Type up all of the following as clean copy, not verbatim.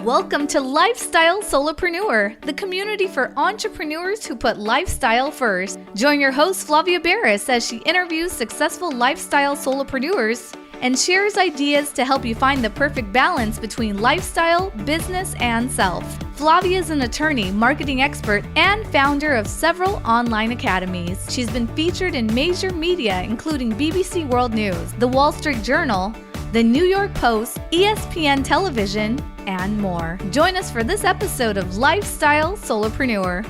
Welcome to Lifestyle Solopreneur, the community for entrepreneurs who put lifestyle first. Join your host, Flavia Barris, as she interviews successful lifestyle solopreneurs and shares ideas to help you find the perfect balance between lifestyle, business, and self. Flavia is an attorney, marketing expert, and founder of several online academies. She's been featured in major media, including BBC World News, The Wall Street Journal, The New York Post, ESPN Television, and more. Join us for this episode of Lifestyle Solopreneur.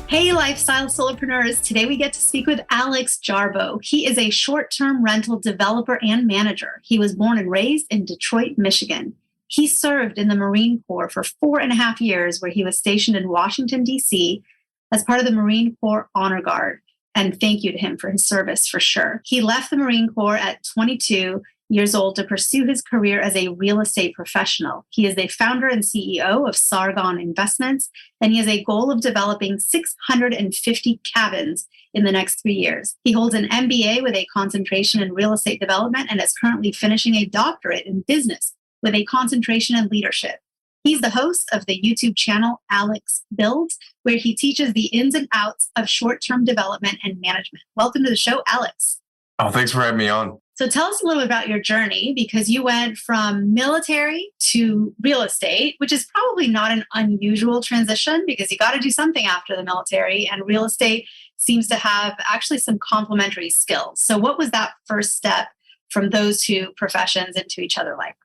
Hey, Lifestyle Solopreneurs. Today we get to speak with Alex Jarbo. He is a short-term rental developer and manager. He was born and raised in Detroit, Michigan. He served in the Marine Corps for 4.5 years, where he was stationed in Washington, D.C. as part of the Marine Corps Honor Guard. And thank you to him for his service, for sure. He left the Marine Corps at 22 years old to pursue his career as a real estate professional. He is the founder and CEO of Sargon Investments, and he has a goal of developing 650 cabins in the next 3 years. He holds an MBA with a concentration in real estate development and is currently finishing a doctorate in business with a concentration in leadership. He's the host of the YouTube channel Alex Builds, where he teaches the ins and outs of short-term development and management. Welcome to the show, Alex. Oh, thanks for having me on. So tell us a little bit about your journey, because you went from military to real estate, which is probably not an unusual transition because you got to do something after the military, and real estate seems to have actually some complementary skills. So what was that first step from those two professions into each other like?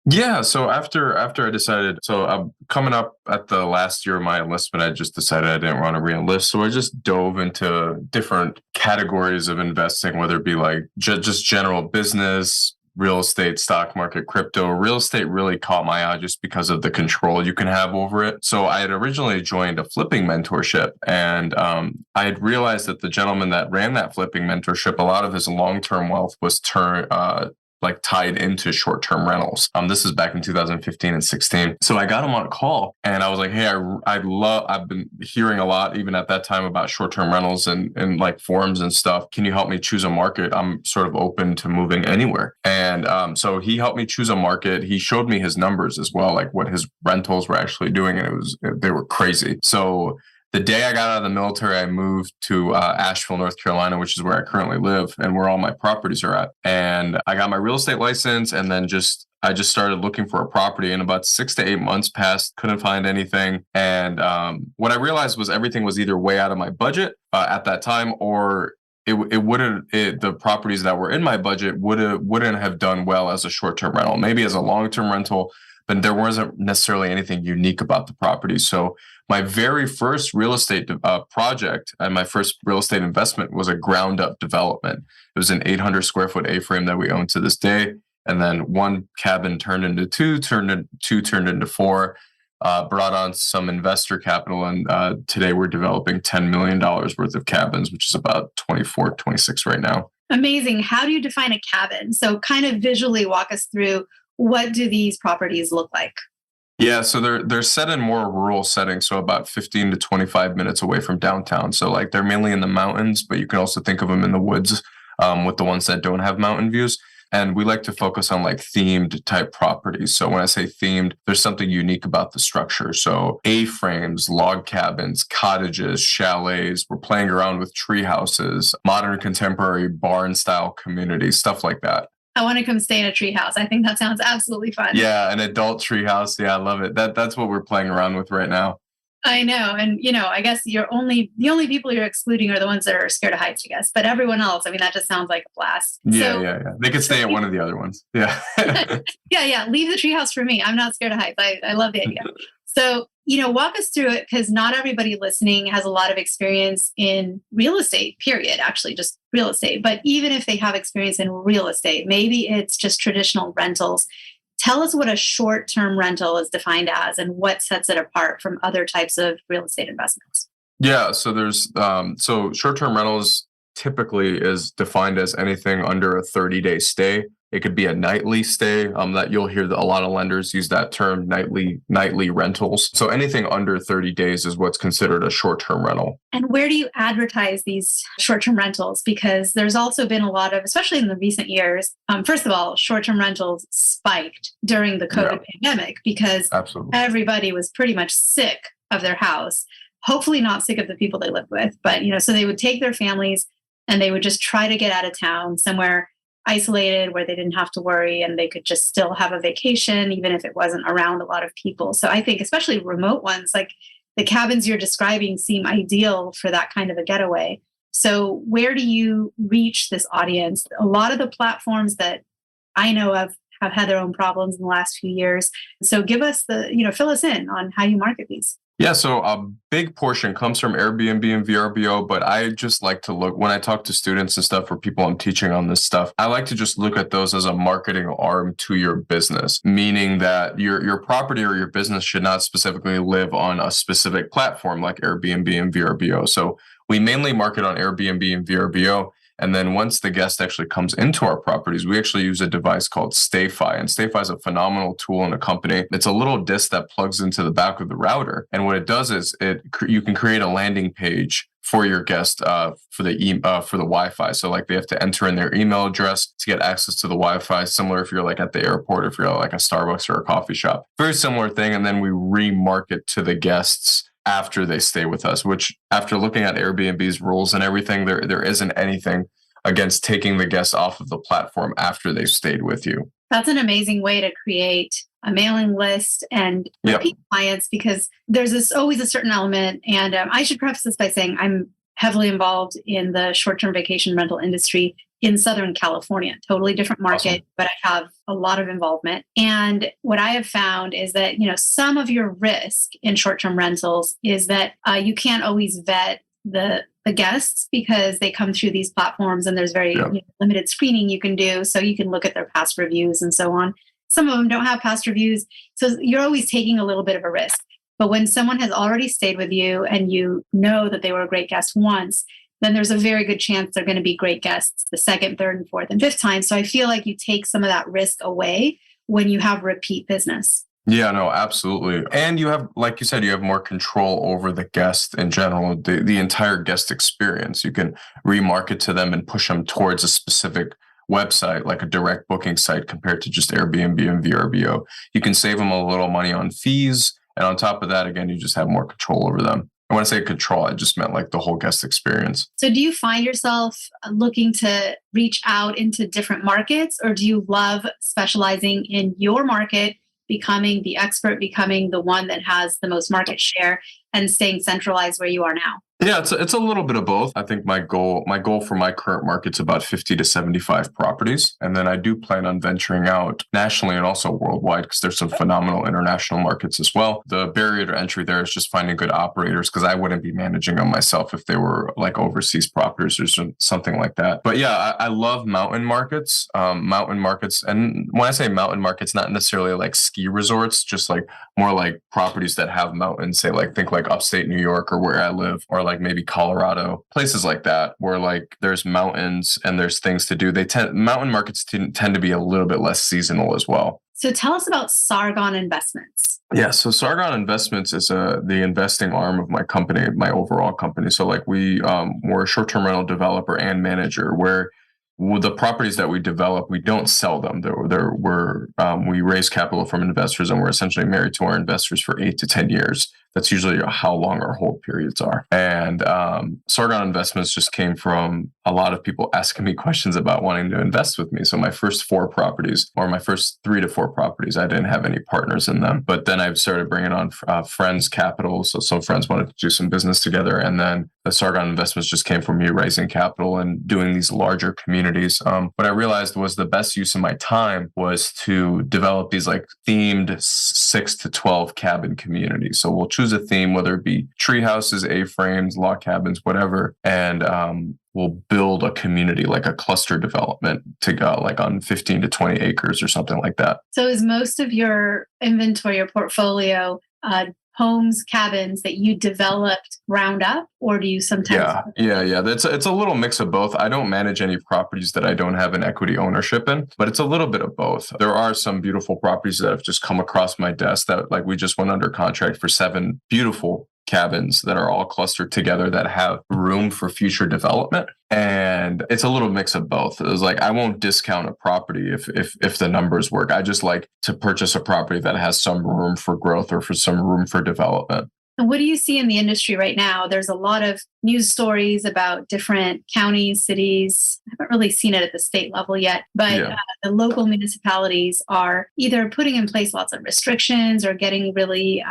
Yeah, so after I decided, so I'm coming up at the last year of my enlistment, I just decided I didn't want to re-enlist. So I just dove into different categories of investing, whether it be like just general business, real estate, stock market, crypto. Real estate really caught my eye just because of the control you can have over it. So I had originally joined a flipping mentorship, and I had realized that the gentleman that ran that flipping mentorship, a lot of his long-term wealth was tied into short-term rentals. This is back in 2015 and 16. So I got him on a call and I was like, hey, I've been hearing a lot, even at that time, about short-term rentals and like forums and stuff. Can you help me choose a market? I'm sort of open to moving anywhere. And so he helped me choose a market. He showed me his numbers as well, like what his rentals were actually doing. And they were crazy. So the day I got out of the military, I moved to Asheville, North Carolina, which is where I currently live and where all my properties are at. And I got my real estate license, and then I just started looking for a property. And about 6 to 8 months passed, couldn't find anything. And what I realized was everything was either way out of my budget at that time, or the properties that were in my budget wouldn't have done well as a short-term rental. Maybe as a long-term rental, but there wasn't necessarily anything unique about the property. So my very first real estate project and my first real estate investment was a ground up development. It was an 800 square foot A-frame that we own to this day. And then one cabin turned into two turned into four, brought on some investor capital. And today we're developing $10 million worth of cabins, which is about 24, 26 right now. Amazing. How do you define a cabin? So kind of visually walk us through, what do these properties look like? Yeah, so they're set in more rural settings, so about 15 to 25 minutes away from downtown. So like they're mainly in the mountains, but you can also think of them in the woods with the ones that don't have mountain views. And we like to focus on like themed type properties. So when I say themed, there's something unique about the structure. So A-frames, log cabins, cottages, chalets. We're playing around with tree houses, modern contemporary barn style communities, stuff like that. I want to come stay in a treehouse. I think that sounds absolutely fun. Yeah, an adult treehouse. Yeah, I love it. That's what we're playing around with right now. I know. And, I guess the only people you're excluding are the ones that are scared of heights, I guess. But everyone else, that just sounds like a blast. Yeah. They could stay at one of the other ones. Yeah. Yeah. Leave the treehouse for me. I'm not scared of heights. I love the idea. So, walk us through it, because not everybody listening has a lot of experience in real estate, period, actually just real estate. But even if they have experience in real estate, maybe it's just traditional rentals. Tell us what a short-term rental is defined as and what sets it apart from other types of real estate investments. Yeah, so there's short-term rentals typically is defined as anything under a 30-day stay. It could be a nightly stay, that you'll hear a lot of lenders use that term, nightly rentals. So anything under 30 days is what's considered a short-term rental. And where do you advertise these short-term rentals? Because there's also been a lot of, especially in the recent years, first of all, short-term rentals spiked during the COVID pandemic because everybody was pretty much sick of their house. Hopefully not sick of the people they lived with, but so they would take their families and they would just try to get out of town somewhere isolated where they didn't have to worry and they could just still have a vacation, even if it wasn't around a lot of people. So I think especially remote ones, like the cabins you're describing seem ideal for that kind of a getaway. So where do you reach this audience? A lot of the platforms that I know of have had their own problems in the last few years. So give us fill us in on how you market these. Yeah, so a big portion comes from Airbnb and VRBO, but I just like to look, when I talk to students and stuff or people I'm teaching on this stuff, I like to just look at those as a marketing arm to your business, meaning that your property or your business should not specifically live on a specific platform like Airbnb and VRBO. So we mainly market on Airbnb and VRBO. And then once the guest actually comes into our properties, we actually use a device called StayFi. And StayFi is a phenomenal tool in a company. It's a little disc that plugs into the back of the router. And what it does is you can create a landing page for your guest for the Wi-Fi. So like they have to enter in their email address to get access to the Wi-Fi, similar if you're like at the airport, if you're like a Starbucks or a coffee shop. Very similar thing. And then we remarket to the guests after they stay with us, which after looking at Airbnb's rules and everything, there isn't anything against taking the guests off of the platform after they've stayed with you. That's an amazing way to create a mailing list and repeat clients, because there's always a certain element. And I should preface this by saying I'm heavily involved in the short-term vacation rental industry in Southern California, totally different market, awesome. But I have a lot of involvement. And what I have found is that, some of your risk in short-term rentals is that you can't always vet the guests because they come through these platforms and there's very limited screening you can do. So you can look at their past reviews and so on. Some of them don't have past reviews. So you're always taking a little bit of a risk. But when someone has already stayed with you and you know that they were a great guest once, then there's a very good chance they're going to be great guests the second, third, and fourth, and fifth time. So I feel like you take some of that risk away when you have repeat business. Yeah, no, absolutely. And you have, like you said, you have more control over the guest in general, the entire guest experience. You can remarket to them and push them towards a specific website, like a direct booking site compared to just Airbnb and VRBO. You can save them a little money on fees. And on top of that, again, you just have more control over them. And when I say control, I just meant like the whole guest experience. So do you find yourself looking to reach out into different markets, or do you love specializing in your market, becoming the expert, becoming the one that has the most market share and staying centralized where you are now? Yeah, it's a little bit of both. I think my goal for my current market's about 50 to 75 properties. And then I do plan on venturing out nationally and also worldwide because there's some phenomenal international markets as well. The barrier to entry there is just finding good operators because I wouldn't be managing them myself if they were like overseas properties or something like that. But yeah, I love mountain markets. And when I say mountain markets, not necessarily like ski resorts, just like more like properties that have mountains, think like upstate New York or where I live, or like maybe Colorado, places like that where like there's mountains and there's things to do. Mountain markets tend to be a little bit less seasonal as well. So tell us about Sargon Investments. Yeah, so Sargon Investments is the investing arm of my company, my overall company. So like we're a short-term rental developer and manager where the properties that we develop, we don't sell them. We raise capital from investors and we're essentially married to our investors for 8 to 10 years. That's usually how long our hold periods are. And Sargon Investments just came from a lot of people asking me questions about wanting to invest with me. So my first 4 properties, or my first 3 to 4 properties, I didn't have any partners in them. But then I've started bringing on friends' capital. So some friends wanted to do some business together. And then the Sargon Investments just came from me raising capital and doing these larger communities. What I realized was the best use of my time was to develop these like themed 6 to 12 cabin communities. So we'll choose a theme, whether it be tree houses, A-frames, log cabins, whatever. And we'll build a community, like a cluster development to go like on 15 to 20 acres or something like that. So is most of your inventory or portfolio homes, cabins that you developed ground up, or do you sometimes? Yeah. It's a little mix of both. I don't manage any properties that I don't have an equity ownership in, but it's a little bit of both. There are some beautiful properties that have just come across my desk that, like, we just went under contract for 7 beautiful cabins that are all clustered together that have room for future development. And it's a little mix of both. It was like, I won't discount a property if the numbers work. I just like to purchase a property that has some room for growth or for some room for development. And what do you see in the industry right now? There's a lot of news stories about different counties, cities. I haven't really seen it at the state level yet, but the local municipalities are either putting in place lots of restrictions or getting really,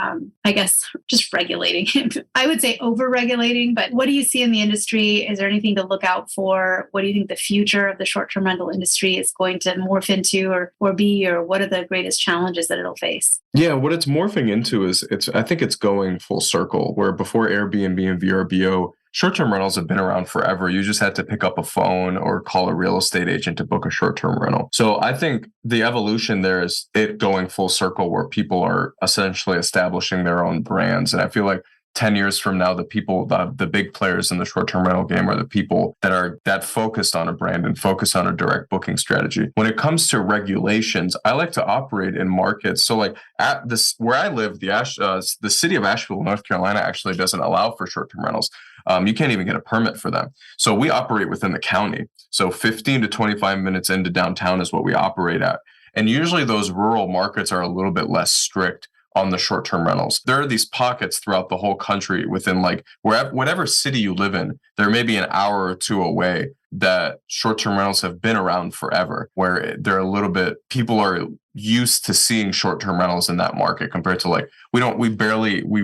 just regulating. I would say over-regulating, but what do you see in the industry? Is there anything to look out for? What do you think the future of the short-term rental industry is going to morph into or be, or what are the greatest challenges that it'll face? Yeah, what it's morphing into is I think it's going full circle, where before Airbnb and VRBO, short-term rentals have been around forever. You just had to pick up a phone or call a real estate agent to book a short-term rental. So I think the evolution there is it going full circle, where people are essentially establishing their own brands. And I feel like 10 years from now, the big players in the short-term rental game are the people that are focused on a brand and focused on a direct booking strategy. When it comes to regulations, I like to operate in markets. So like at this, where I live, the city of Asheville, North Carolina actually doesn't allow for short-term rentals. You can't even get a permit for them. So we operate within the county. So 15 to 25 minutes into downtown is what we operate at. And usually those rural markets are a little bit less strict on the short-term rentals. There are these pockets throughout the whole country within like whatever city you live in, there may be an hour or two away that short-term rentals have been around forever, where they're a little bit, people are used to seeing short-term rentals in that market compared to like, we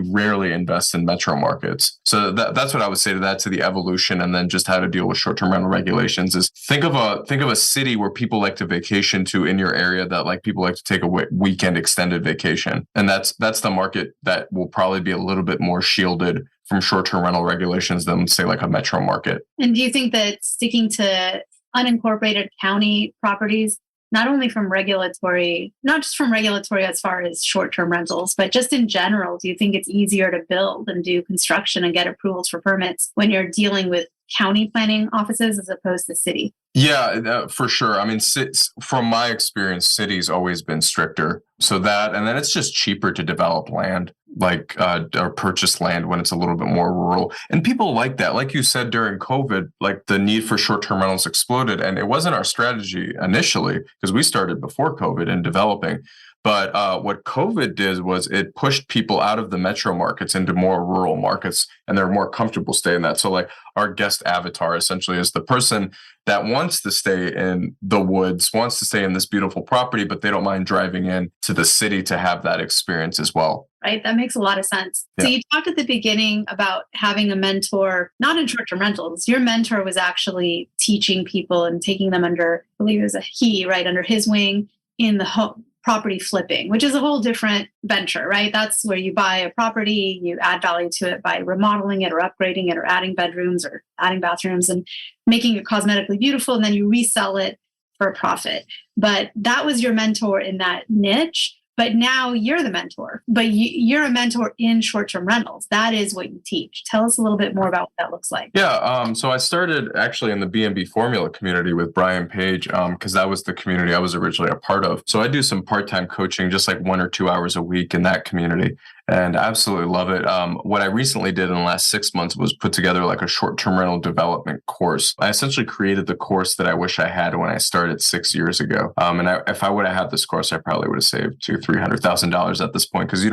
rarely invest in metro markets. So that's what I would say to that, to the evolution, and then just how to deal with short-term rental regulations is think of a city where people like to vacation to in your area, that like people like to take a weekend extended vacation. And that's the market that will probably be a little bit more shielded from short-term rental regulations than, say, like a metro market. And do you think that sticking to unincorporated county properties, not just from regulatory as far as short-term rentals, but just in general, do you think it's easier to build and do construction and get approvals for permits when you're dealing with county planning offices as opposed to city? Yeah, for sure. I mean, from my experience, city's always been stricter. So that, and then it's just cheaper to develop land, like or purchase land when it's a little bit more rural. And people like that. Like you said, during COVID, like the need for short-term rentals exploded. And it wasn't our strategy initially, because we started before COVID in developing. But what COVID did was it pushed people out of the metro markets into more rural markets, and they're more comfortable staying that. So like our guest avatar essentially is the person that wants to stay in the woods, wants to stay in this beautiful property, but they don't mind driving in to the city to have that experience as well. Right. That makes a lot of sense. Yeah. So you talked at the beginning about having a mentor, not in short-term rentals. Your mentor was actually teaching people and taking them under, I believe it was under his wing in the home property flipping, which is a whole different venture, right? That's where you buy a property, you add value to it by remodeling it or upgrading it or adding bedrooms or adding bathrooms and making it cosmetically beautiful. And then you resell it for a profit. But that was your mentor in that niche. But now you're the mentor, but you're a mentor in short-term rentals. That is what you teach. Tell us a little bit more about what that looks like. Yeah. So I started actually in the B&B formula community with Brian Page, because that was the community I was originally a part of. So I do some part-time coaching, just like 1 or 2 hours a week in that community. And I absolutely love it. What I recently did in the last 6 months was put together like a short-term rental development course. I essentially created the course that I wish I had when I started 6 years ago. If I would have had this course, I probably would have saved $200,000-$300,000 at this point, because you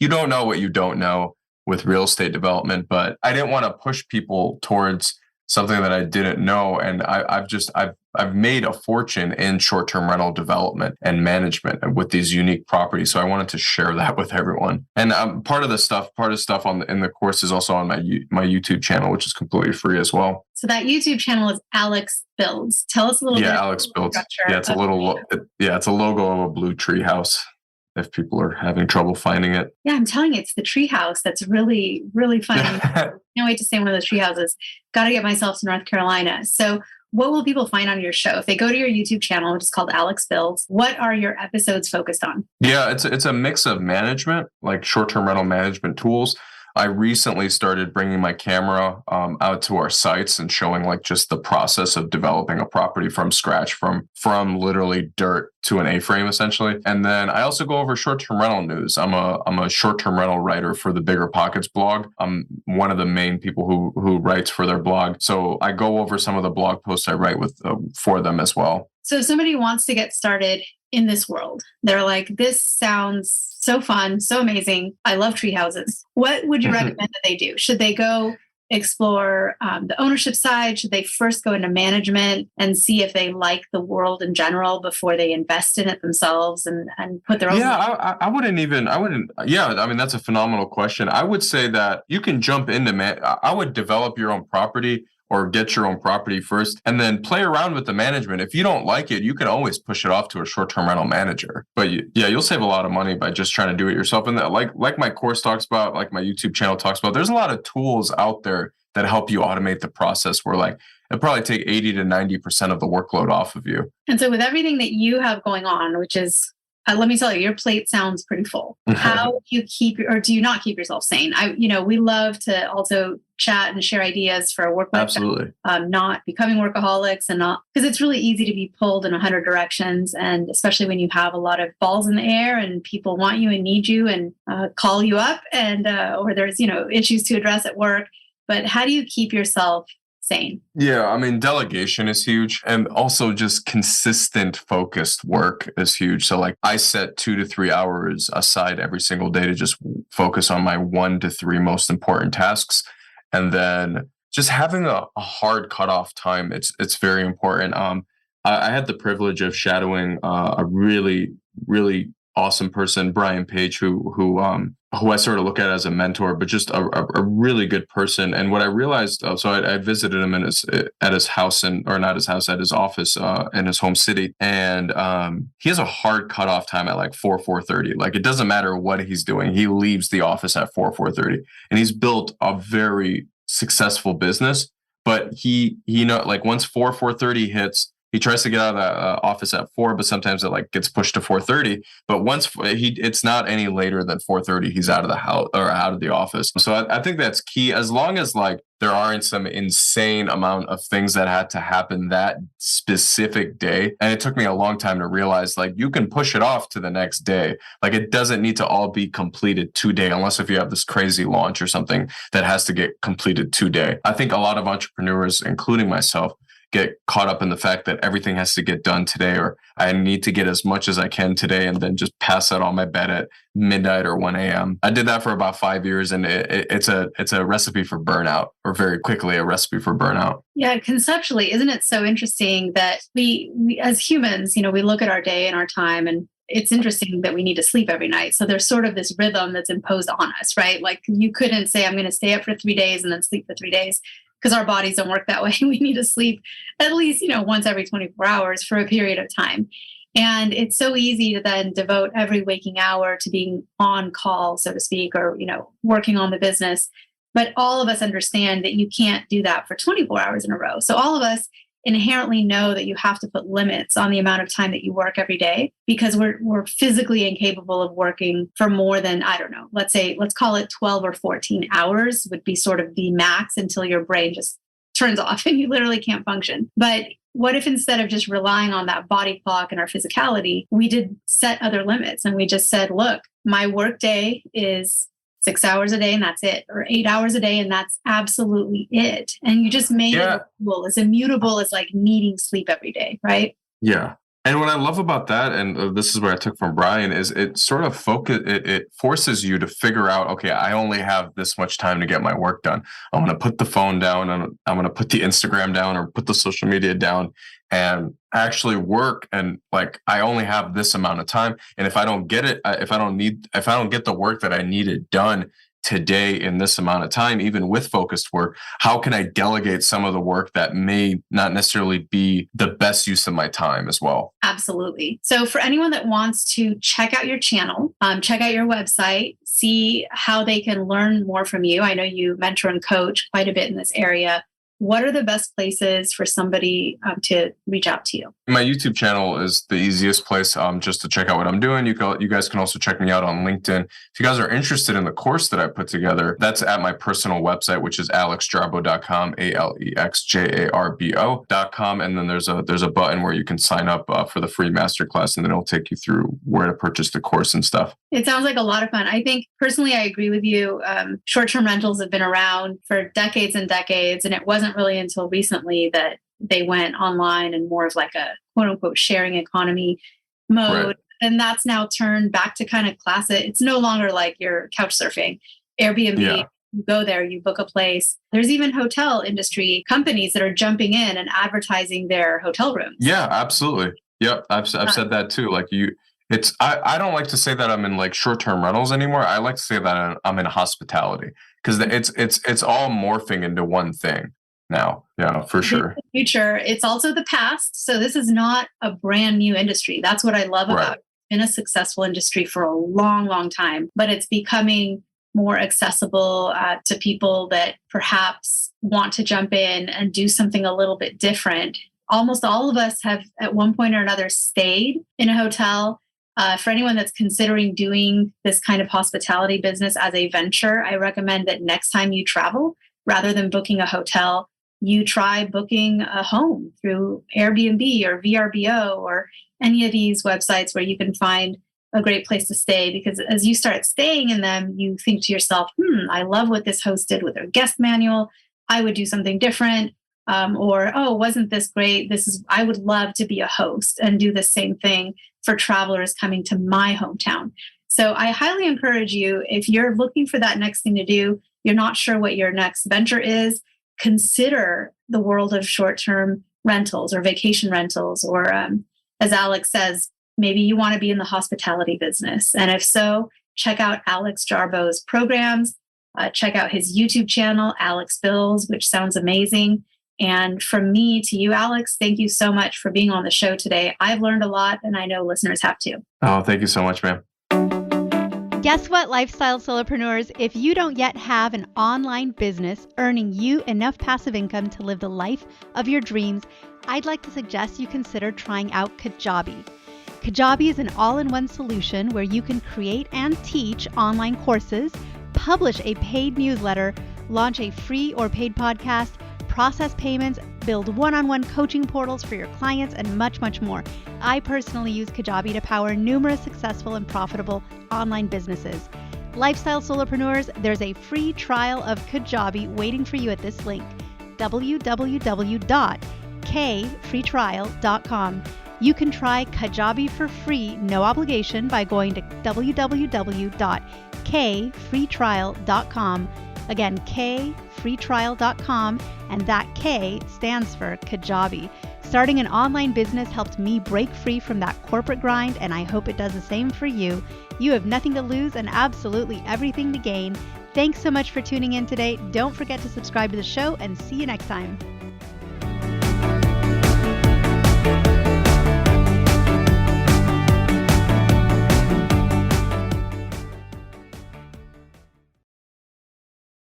don't know what you don't know with real estate development. But I didn't want to push people towards something that I didn't know, and I've made a fortune in short-term rental development and management with these unique properties. So I wanted to share that with everyone. And part of stuff in the course is also on my YouTube channel, which is completely free as well. So that YouTube channel is Alex Builds. Tell us a little bit. Yeah, Alex Builds. Yeah, it's a logo of a blue tree house, if people are having trouble finding it. Yeah, I'm telling you, it's the tree house that's really, really fun. I can't wait to stay in one of those tree houses. Got to get myself to North Carolina. So what will people find on your show? If they go to your YouTube channel, which is called Alex Builds, what are your episodes focused on? Yeah, it's a mix of management, like short-term rental management tools. I recently started bringing my camera out to our sites and showing like just the process of developing a property from scratch, from literally dirt to an A-frame essentially. And then I also go over short-term rental news. I'm a short-term rental writer for the Bigger Pockets blog. I'm one of the main people who writes for their blog. So I go over some of the blog posts I write with for them as well. So if somebody wants to get started in this world, they're like, this sounds so fun, so amazing. I love tree houses. What would you recommend that they do? Should they go explore the ownership side? Should they first go into management and see if they like the world in general before they invest in it themselves and put their own? Yeah, I wouldn't. Yeah, I mean, that's a phenomenal question. I would say that you can jump into I would develop your own property or get your own property first and then play around with the management. If you don't like it, you can always push it off to a short-term rental manager. But you'll save a lot of money by just trying to do it yourself. And that, like my course talks about, like my YouTube channel talks about, there's a lot of tools out there that help you automate the process where like it'll probably take 80 to 90% of the workload off of you. And so with everything that you have going on, which is, let me tell you, your plate sounds pretty full. How do you do you not keep yourself sane? We love to also chat and share ideas for a work life. Absolutely. Not becoming workaholics and not, because it's really easy to be pulled in 100 directions. And especially when you have a lot of balls in the air and people want you and need you and call you up and, or there's, issues to address at work. But how do you keep yourself sane? Yeah, I mean, delegation is huge. And also just consistent focused work is huge. So like I set 2 to 3 hours aside every single day to just focus on my 1 to 3 most important tasks. And then just having a hard cutoff time, it's very important. I had the privilege of shadowing a really, really awesome person, Brian Page, who I sort of look at as a mentor, but just a really good person. And what I realized, so I visited him at his house at his office in his home city, and he has a hard cutoff time at like 4:30. Like it doesn't matter what he's doing, he leaves the office at 4:30, and he's built a very successful business. But he like once 4:30 hits, he tries to get out of the office at 4, but sometimes it like gets pushed to 4:30. But once it's not any later than 4:30, he's out of the house or out of the office. So I think that's key. As long as like there aren't some insane amount of things that had to happen that specific day. And it took me a long time to realize like you can push it off to the next day. Like it doesn't need to all be completed today, unless if you have this crazy launch or something that has to get completed today. I think a lot of entrepreneurs, including myself, get caught up in the fact that everything has to get done today, or I need to get as much as I can today and then just pass out on my bed at midnight or 1 a.m. I did that for about 5 years, and it's a recipe for burnout, or very quickly a recipe for burnout. Yeah, conceptually, isn't it so interesting that we as humans, we look at our day and our time, and it's interesting that we need to sleep every night. So there's sort of this rhythm that's imposed on us, right? Like you couldn't say, I'm going to stay up for 3 days and then sleep for 3 days. Because our bodies don't work that way. We need to sleep at least, once every 24 hours for a period of time. And it's so easy to then devote every waking hour to being on call, so to speak, or, working on the business. But all of us understand that you can't do that for 24 hours in a row. So all of us inherently know that you have to put limits on the amount of time that you work every day, because we're physically incapable of working for more than, let's call it 12 or 14 hours would be sort of the max until your brain just turns off and you literally can't function. But what if instead of just relying on that body clock and our physicality, we did set other limits and we just said, look, my work day is 6 hours a day and that's it, or 8 hours a day and that's absolutely it. And you just made it as immutable as like needing sleep every day, right? Yeah. And what I love about that, and this is what I took from Brian, is it sort of it forces you to figure out, okay, I only have this much time to get my work done. I'm going to put the phone down, and I'm going to put the Instagram down or put the social media down and actually work. And like, I only have this amount of time. And if I don't get it, if I don't get the work that I needed done today in this amount of time, even with focused work, how can I delegate some of the work that may not necessarily be the best use of my time as well? Absolutely. So for anyone that wants to check out your channel, check out your website, see how they can learn more from you. I know you mentor and coach quite a bit in this area. what are the best places for somebody to reach out to you? My YouTube channel is the easiest place just to check out what I'm doing. You guys can also check me out on LinkedIn. If you guys are interested in the course that I put together, that's at my personal website, which is alexjarbo.com, alexjarbo.com. And then there's a button where you can sign up for the free masterclass, and then it'll take you through where to purchase the course and stuff. It sounds like a lot of fun. I think personally, I agree with you. Short-term rentals have been around for decades and decades, and it wasn't really until recently that they went online and more of like a quote unquote sharing economy mode. Right. And that's now turned back to kind of classic. It's no longer like you're couch surfing. Airbnb, you go there, you book a place. There's even hotel industry companies that are jumping in and advertising their hotel rooms. Yeah, absolutely. Yep. I've said that too. Like I don't like to say that I'm in like short-term rentals anymore. I like to say that I'm in hospitality, because it's all morphing into one thing now. Yeah, for sure. The future. It's also the past. So this is not a brand new industry. That's what I love about it. It's been a successful industry for a long, long time, but it's becoming more accessible to people that perhaps want to jump in and do something a little bit different. Almost all of us have at one point or another stayed in a hotel. For anyone that's considering doing this kind of hospitality business as a venture, I recommend that next time you travel, rather than booking a hotel, you try booking a home through Airbnb or VRBO or any of these websites where you can find a great place to stay. Because as you start staying in them, you think to yourself, I love what this host did with their guest manual. I would do something different. Or, oh, wasn't this great? I would love to be a host and do the same thing for travelers coming to my hometown. So I highly encourage you, if you're looking for that next thing to do, you're not sure what your next venture is, consider the world of short-term rentals or vacation rentals, or as Alex says, maybe you want to be in the hospitality business. And if so, check out Alex Jarbo's programs, check out his YouTube channel, Alex Bills, which sounds amazing. And from me to you, Alex, thank you so much for being on the show today. I've learned a lot, and I know listeners have too. Oh, thank you so much, man. Guess what, lifestyle solopreneurs? If you don't yet have an online business earning you enough passive income to live the life of your dreams, I'd like to suggest you consider trying out Kajabi. Kajabi is an all-in-one solution where you can create and teach online courses, publish a paid newsletter, launch a free or paid podcast, process payments, build one-on-one coaching portals for your clients, and much, much more. I personally use Kajabi to power numerous successful and profitable online businesses. Lifestyle solopreneurs, there's a free trial of Kajabi waiting for you at this link, www.kfreetrial.com. You can try Kajabi for free, no obligation, by going to www.kfreetrial.com. Again, kfreetrial.com, and that K stands for Kajabi. Starting an online business helped me break free from that corporate grind, and I hope it does the same for you. You have nothing to lose and absolutely everything to gain. Thanks so much for tuning in today. Don't forget to subscribe to the show, and see you next time.